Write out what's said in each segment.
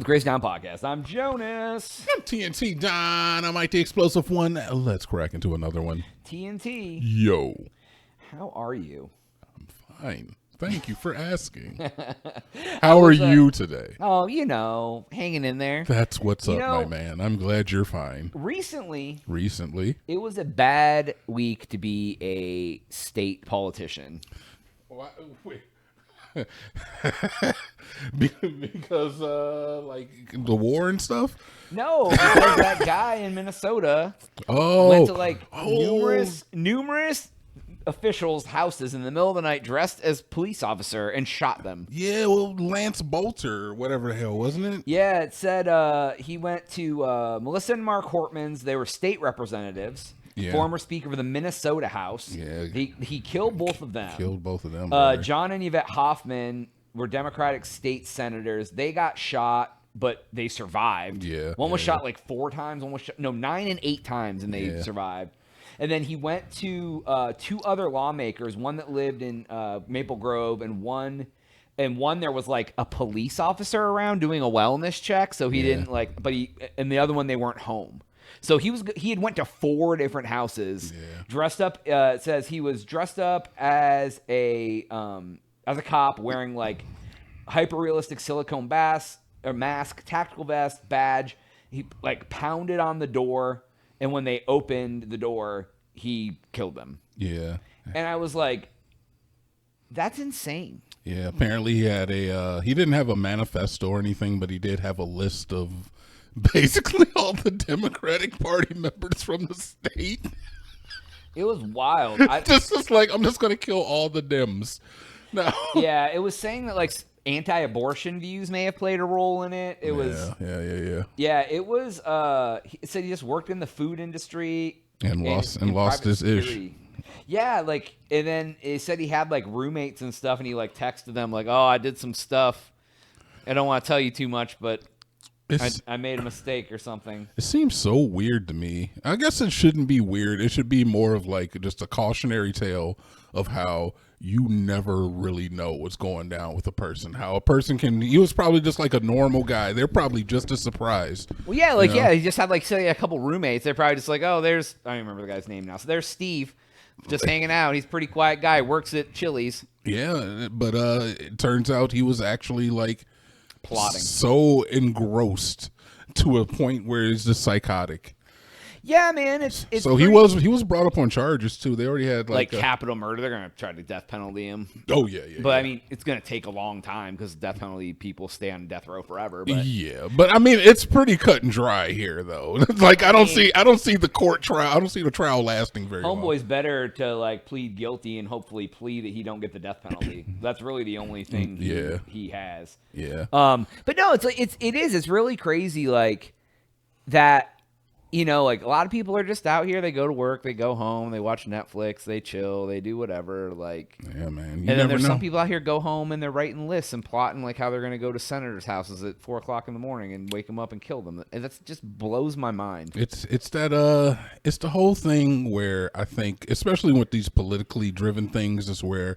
the Crazy Down Podcast. I'm Jonas. I'm TNT Don. I'm Mike the Explosive One. Let's crack into another one. TNT. Yo. How are you? I'm fine. Thank you for asking. How are you today? Oh, you know, hanging in there. That's what's up, my man. I'm glad you're fine. Recently, it was a bad week to be a state politician. Wait. Because like the war and stuff? No, because that guy in Minnesota went to numerous officials' houses in the middle of the night dressed as police officer and shot them. Yeah, well, Lance Bolter or whatever the hell, wasn't it? Yeah, it said he went to Melissa and Mark Hortman's. They were state representatives. Yeah. Former Speaker of the Minnesota House. Yeah. He killed both of them. John and Yvette Hoffman were Democratic state senators. They got shot, but they survived. Yeah. One was shot like 4 times. 9 and 8 times, and they survived. And then he went to 2 other lawmakers, one that lived in Maple Grove, and one there was like a police officer around doing a wellness check, so he didn't and the other one they weren't home. So he had went to 4 different houses, dressed up. It says he was dressed up as a cop, wearing like hyper realistic silicone mask, tactical vest, badge. He like pounded on the door, and when they opened the door, he killed them. Yeah, and I was like, that's insane. Yeah, apparently he had he didn't have a manifesto or anything, but he did have a list of basically all the Democratic Party members from the state. It was wild. Just like, I'm just going to kill all the Dems. No. Yeah, it was saying that like anti-abortion views may have played a role in it. It was. Yeah, it was. It said he just worked in the food industry and lost his ish. Yeah, like, and then it said he had like roommates and stuff, and he like texted them like, "Oh, I did some stuff. I don't want to tell you too much, but I made a mistake or something." It seems so weird to me. I guess it shouldn't be weird. It should be more of like just a cautionary tale of how you never really know what's going down with a person. How a person he was probably just like a normal guy. They're probably just as surprised. Well, yeah, like, he just had like, say, a couple roommates. They're probably just like, oh, I don't remember the guy's name now. So there's Steve, just hanging out. He's a pretty quiet guy, works at Chili's. Yeah, but it turns out he was actually like plotting, so engrossed to a point where it's just psychotic. Yeah, man, it's so he was brought up on charges too. They already had like capital murder. They're gonna try to death penalty him. Oh yeah. But I mean, it's gonna take a long time because death penalty people stay on death row forever. But yeah, but I mean, it's pretty cut and dry here though. Like I don't see the court trial. I don't see the trial lasting very long. Homeboy's better to like plead guilty and hopefully plead that he don't get the death penalty. That's really the only thing he has. Yeah. But no, it's really crazy like that. You know, like a lot of people are just out here. They go to work, they go home, they watch Netflix, they chill, they do whatever. Like, yeah, man. And then there's some people out here go home and they're writing lists and plotting like how they're going to go to senators' houses at 4:00 in the morning and wake them up and kill them. And that just blows my mind. It's the whole thing where I think, especially with these politically driven things, is where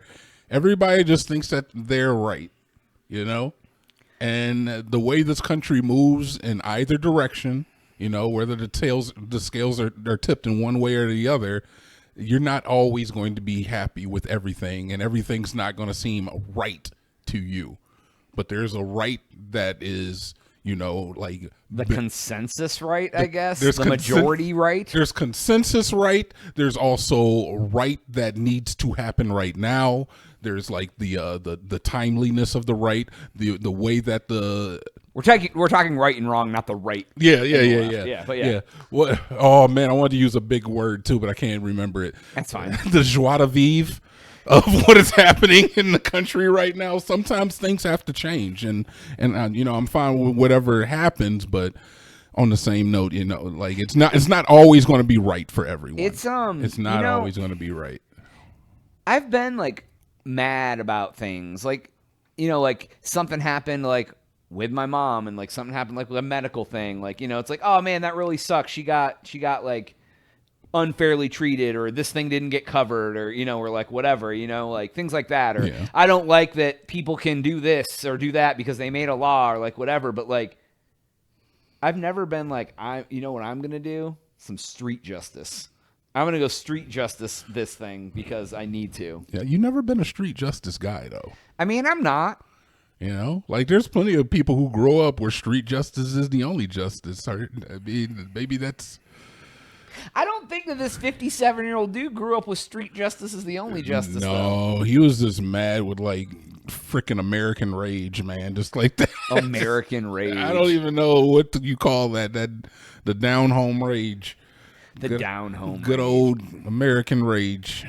everybody just thinks that they're right, you know, and the way this country moves in either direction. You know, whether the scales are tipped in one way or the other, you're not always going to be happy with everything, and everything's not going to seem right to you. But there's a right that is, you know, like the consensus right, I guess. There's the majority right. There's consensus right. There's also right that needs to happen right now. There's like the timeliness of the right, the way that we're talking right and wrong, not the right. Yeah. What? Oh man, I wanted to use a big word too, but I can't remember it. That's fine. The joie de vivre of what is happening in the country right now. Sometimes things have to change, and you know, I'm fine with whatever happens, but on the same note, you know, like it's not always going to be right for everyone. It's not always going to be right. I've been like mad about things, like, you know, like something happened like with my mom, and like something happened like with a medical thing, like, you know, it's like, oh man, that really sucks. She got like unfairly treated, or this thing didn't get covered, or, you know, or like whatever, you know, like things like that, or I don't like that people can do this or do that because they made a law, or like whatever. But like, I've never been like, you know what I'm going to do? Some street justice. I'm going to go street justice this thing because I need to. Yeah, you've never been a street justice guy, though. I mean, I'm not. You know, like there's plenty of people who grow up where street justice is the only justice. I mean, maybe that's... I don't think that this 57-year-old dude grew up with street justice as the only justice. No, he was just mad with like freaking American rage, man. Just like that. American rage. I don't even know what you call that. The down home rage. Down home. Good old American rage.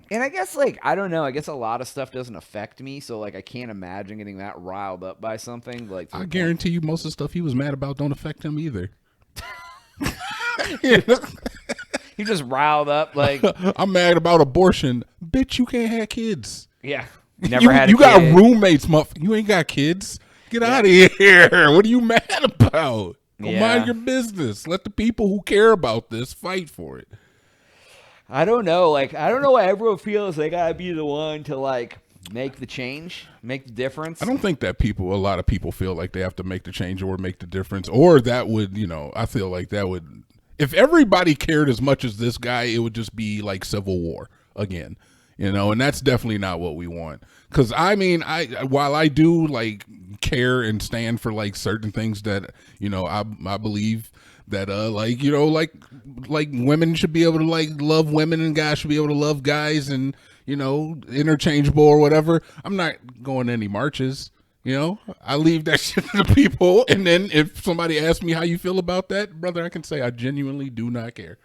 And I guess, like, I don't know. I guess a lot of stuff doesn't affect me, so like I can't imagine getting that riled up by something. Like, I guarantee you, most of the stuff he was mad about don't affect him either. He just riled up like I'm mad about abortion. Bitch, you can't have kids. Yeah. Never had a you kid. Got roommates, you ain't got kids. Get out of here. What are you mad about? Go mind your business. Let the people who care about this fight for it. I don't know. Like, I don't know why everyone feels they gotta be the one to like make the change, make the difference. I don't think that a lot of people feel like they have to make the change or make the difference, or that would, I feel like that would, if everybody cared as much as this guy, it would just be like civil war again, and that's definitely not what we want. Because I mean, while I do like care and stand for like certain things that I believe that like women should be able to like love women and guys should be able to love guys and interchangeable or whatever. I'm not going to any marches. I leave that shit to the people. And then if somebody asks me how you feel about that, brother, I can say I genuinely do not care.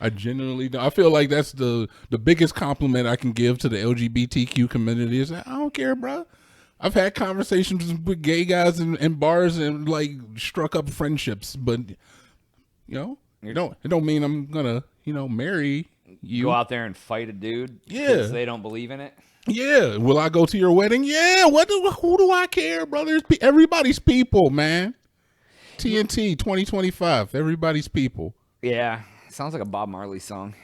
I genuinely do. I feel like that's the biggest compliment I can give to the LGBTQ community is that I don't care, bro. I've had conversations with gay guys in bars and like struck up friendships, but it don't mean I'm gonna marry you. Go out there and fight a dude because they don't believe in it. Yeah. Will I go to your wedding? Yeah. Who do I care, brother? Everybody's people, man. TNT 2025. Everybody's people. Yeah. Sounds like a Bob Marley song.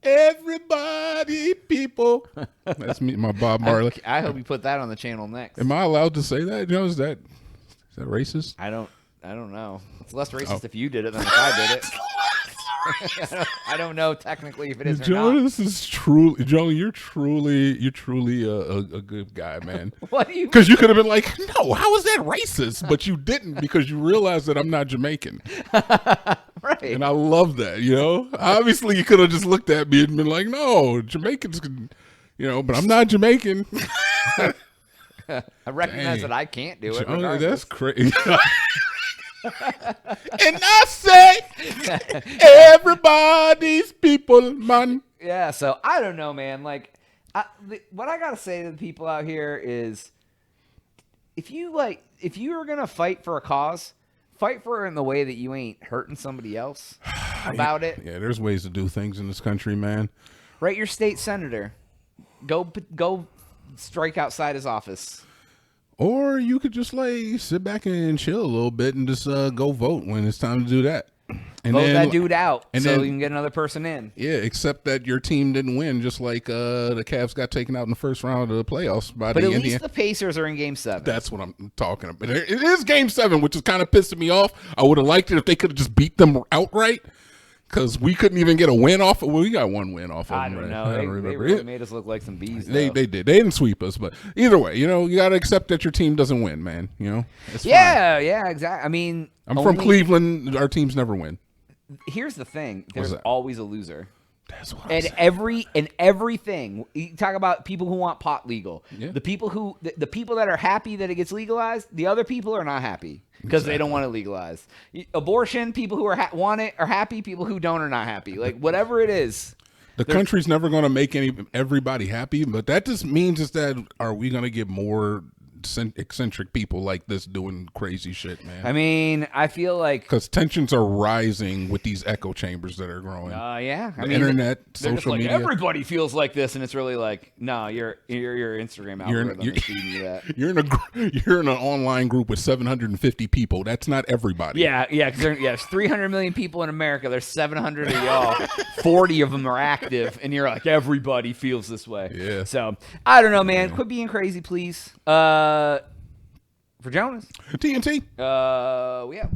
Everybody people. That's me, my Bob Marley. I hope you put that on the channel next. Am I allowed to say that? Is that racist? I don't know. It's less racist if you did it than if I did it. I don't know technically if it is or not. This is truly, Joe. You're truly a good guy, man. What do you? Because you could have been like, no, how is that racist? But you didn't because you realized that I'm not Jamaican. Right. And I love that. Obviously you could have just looked at me and been like, no, Jamaicans can, but I'm not Jamaican. I recognize that I can't do it. Joe, that's crazy. And I say, everybody's people, man. Yeah, so I don't know, man. Like, what I gotta say to the people out here is, if you were gonna fight for a cause, fight for it in the way that you ain't hurting somebody else about it. Yeah, there's ways to do things in this country, man. Write your state senator. Go strike outside his office. Or you could just like sit back and chill a little bit and just go vote when it's time to do that. And vote that dude out and so then, you can get another person in. Yeah, except that your team didn't win, just like the Cavs got taken out in the first round of the playoffs by the Indians. But at least the Pacers are in Game 7. That's what I'm talking about. It is Game 7, which is kind of pissing me off. I would have liked it if they could have just beat them outright. Because we couldn't even get a win off. Well, we got one win off of them. I don't know. They really made us look like some bees. They did. They didn't sweep us, but either way, you got to accept that your team doesn't win, man. It's yeah, fine. Yeah, exactly. I mean, I'm from Cleveland. Our teams never win. Here's the thing: there's always a loser. That's what and everything. You talk about people who want pot legal. Yeah. The people that are happy that it gets legalized. The other people are not happy. Because they don't want it legalized. Abortion, people who want it are happy. People who don't are not happy. Like, whatever it is. The country's never going to make everybody happy, but that just means is that are we going to get more eccentric people like this doing crazy shit, man? I mean, I feel like... Because tensions are rising with these echo chambers that are growing. Yeah. I mean, internet, social like, media. Everybody feels like this, and it's really like, no, your Instagram algorithm is feeding you that. You're in an online group with 750 people. That's not everybody. Yeah, there's 300 million people in America. There's 700 of y'all. 40 of them are active, and you're like, everybody feels this way. Yeah. So, I don't know, man. Quit being crazy, please. For Jonas. TNT. We out.